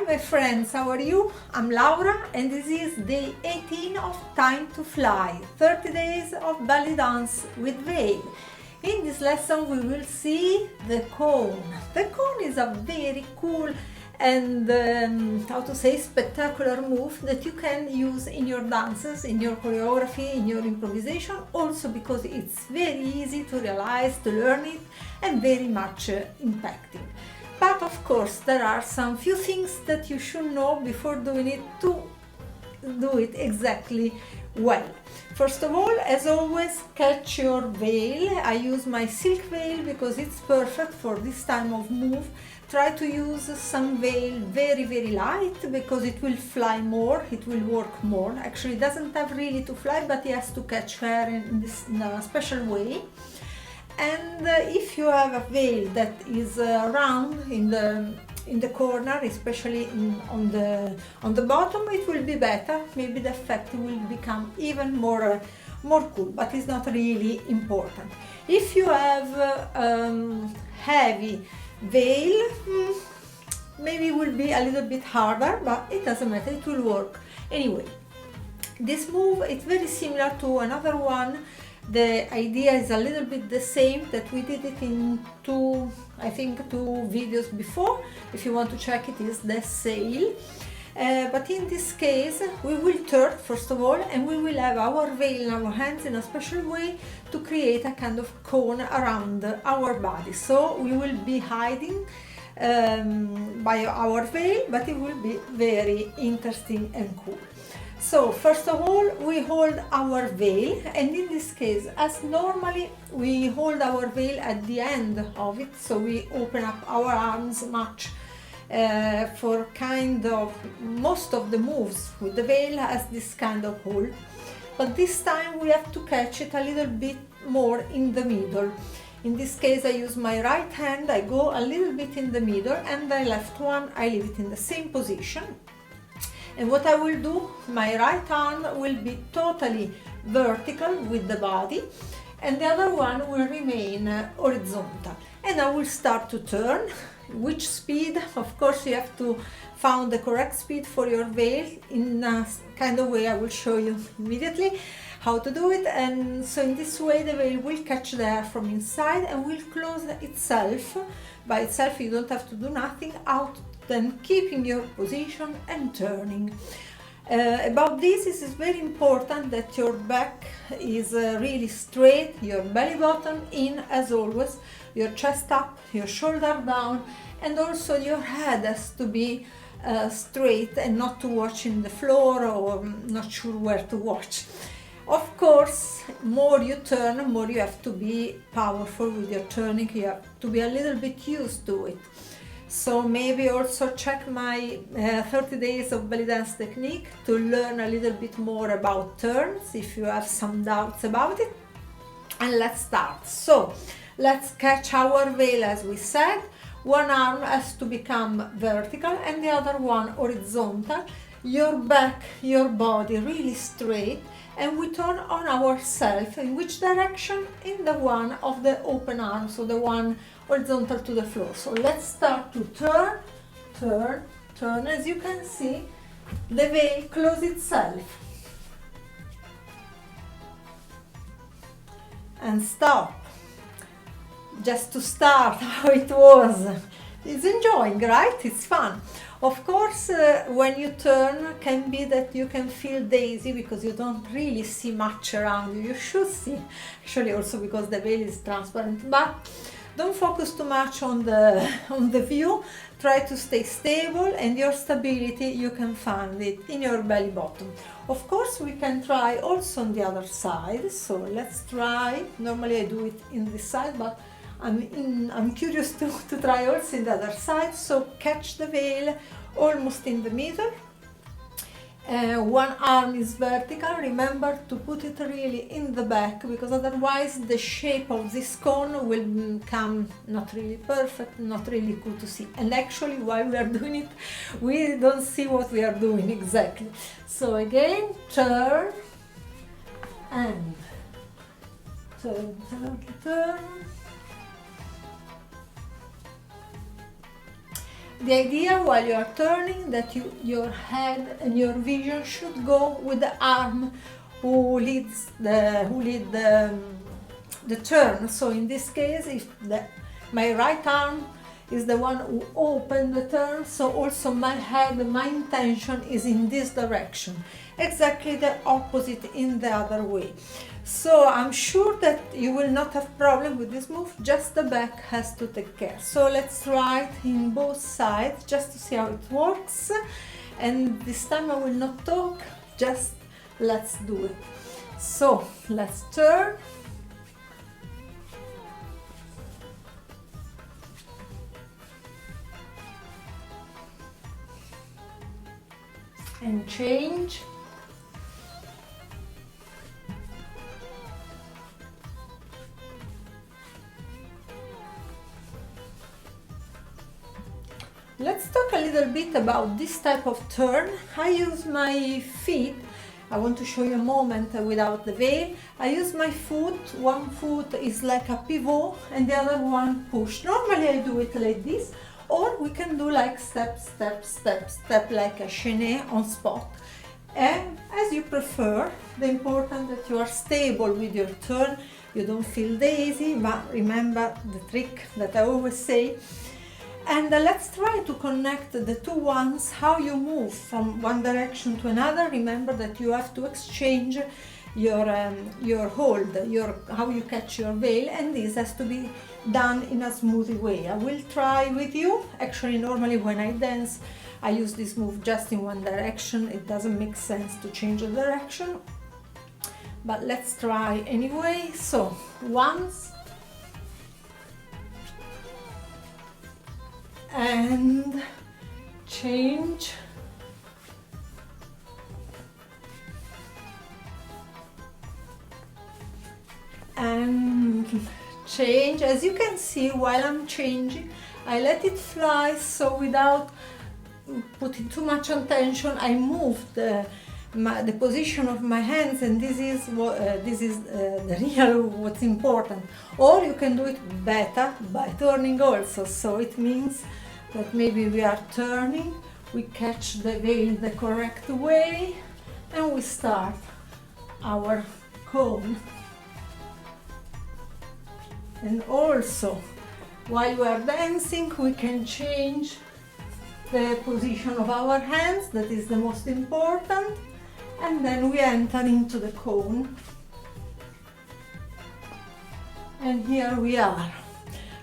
my friends, how are you? I'm Laura and this is day 18 of Time to Fly, 30 days of belly dance with veil. In this lesson we will see the cone. The cone is a very cool and spectacular move that you can use in your dances, in your choreography, in your improvisation, also because it's very easy to realize, to learn it, and very much impacting. But of course there are some few things that you should know before doing it to do it exactly well. First of all, as always, catch your veil. I use my silk veil because it's perfect for this time of move. Try to use some veil very light because it will fly more, it will work more. Actually it doesn't have really to fly, but it has to catch air in a special way. And if you have a veil that is round in the corner, especially on the bottom, it will be better. Maybe the effect will become even more cool, but it's not really important. If you have heavy veil, maybe it will be a little bit harder, but it doesn't matter, it will work anyway. This move is very similar to another one. The idea is a little bit the same, that we did it in two videos before. If you want to check it, is the sail. But in this case we will turn first of all, and we will have our veil in our hands in a special way to create a kind of cone around our body. So we will be hiding by our veil, but it will be very interesting and cool. So first of all, we hold our veil, and in this case, as normally, we hold our veil at the end of it, so we open up our arms much for kind of most of the moves with the veil has this kind of hold. But this time we have to catch it a little bit more in the middle. In this case I use my right hand, I go a little bit in the middle, and the left one I leave it in the same position. And what I will do, my right arm will be totally vertical with the body, and the other one will remain horizontal. And I will start to turn. Which speed? Of course you have to find the correct speed for your veil. In a kind of way I will show you immediately how to do it. And so in this way the veil will catch the air from inside and will close itself. By itself, you don't have to do nothing, out then keeping your position and turning. About this, it is very important that your back is really straight, your belly button in as always, your chest up, your shoulder down, and also your head has to be straight and not to watch in the floor or not sure where to watch. Of course, more you turn, more you have to be powerful with your turning, you have to be a little bit used to it. So maybe also check my 30 days of belly dance technique to learn a little bit more about turns if you have some doubts about it. And let's start. So let's catch our veil as we said. One arm has to become vertical and the other one horizontal. Your back, your body really straight, and we turn on ourselves. In which direction? In the one of the open arm, so the one horizontal to the floor. So let's start to turn, turn, turn. As you can see, the veil closes itself. And stop. Just to start how it was. It's enjoying, right? It's fun. Of course, when you turn, can be that you can feel dizzy because you don't really see much around you. You should see, actually, also because the veil is transparent. But don't focus too much on the view. Try to stay stable, and your stability you can find it in your belly button. Of course, we can try also on the other side. So let's try. Normally I do it in this side, but I'm curious to try also in the other side. So catch the veil almost in the middle. One arm is vertical. Remember to put it really in the back, because otherwise the shape of this cone will become not really perfect, not really cool to see. And actually while we are doing it, we don't see what we are doing exactly. So again, turn and turn, turn, turn. The idea while you are turning that your head and your vision should go with the arm who leads the turn. So in this case, if my right arm is the one who opened the turn, so also my head, my intention is in this direction, exactly the opposite in the other way. So I'm sure that you will not have problem with this move, just the back has to take care. So let's try it in both sides just to see how it works. And this time I will not talk, just let's do it. So let's turn. And change. Let's talk a little bit about this type of turn. I use my feet. I want to show you a moment without the veil. I use my foot. One foot is like a pivot and the other one push. Normally I do it like this, or we can do like step, step, step, step, like a chaîné on spot. And as you prefer, the important that you are stable with your turn, you don't feel dizzy, but remember the trick that I always say. And let's try to connect the two ones, how you move from one direction to another. Remember that you have to exchange your hold, how you catch your veil, and this has to be done in a smooth way. I will try with you. Actually, normally when I dance, I use this move just in one direction. It doesn't make sense to change the direction, but let's try anyway. So once, and change, and change. As you can see, while I'm changing, I let it fly, so without putting too much attention, I move the position of my hands, and this is the real what's important. Or you can do it better by turning also. So it means that maybe we are turning, we catch the veil the correct way, and we start our cone. And also, while we are dancing, we can change the position of our hands, that is the most important, and then we enter into the cone. And here we are.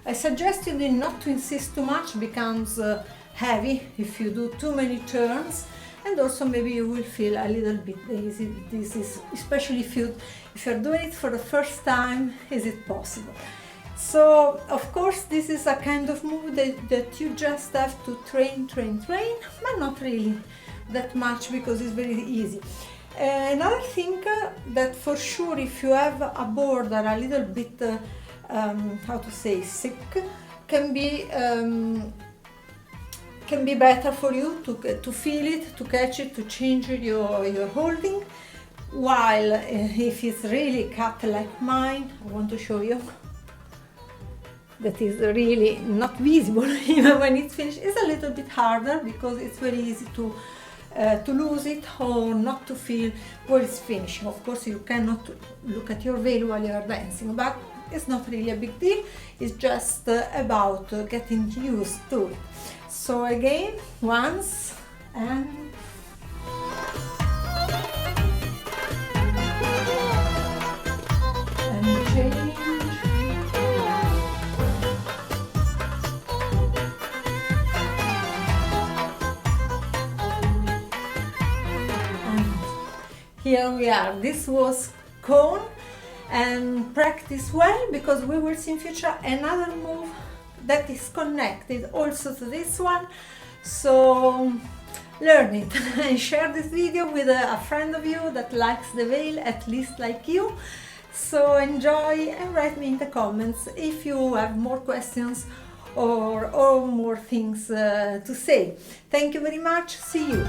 I suggest you not to insist too much, becomes heavy if you do too many turns, and also maybe you will feel a little bit dizzy. This is especially if you're doing it for the first time, is it possible? So of course this is a kind of move that you just have to train, but not really that much, because it's very easy. Another thing that for sure, if you have a border a little bit how to say, sick, can be better for you to feel it, to catch it, to change your holding. While if it's really cut like mine, I want to show you, that is really not visible even when it's finished. It's a little bit harder because it's very easy to lose it or not to feel where it's finishing. Of course, you cannot look at your veil while you are dancing, but it's not really a big deal. It's just about getting used to it. So again, once, and change. Here we are. This was cone, and practice well, because we will see in future another move that is connected also to this one. So learn it and share this video with a friend of you that likes the veil, at least like you. So enjoy and write me in the comments if you have more questions or more things to say. Thank you very much. See you.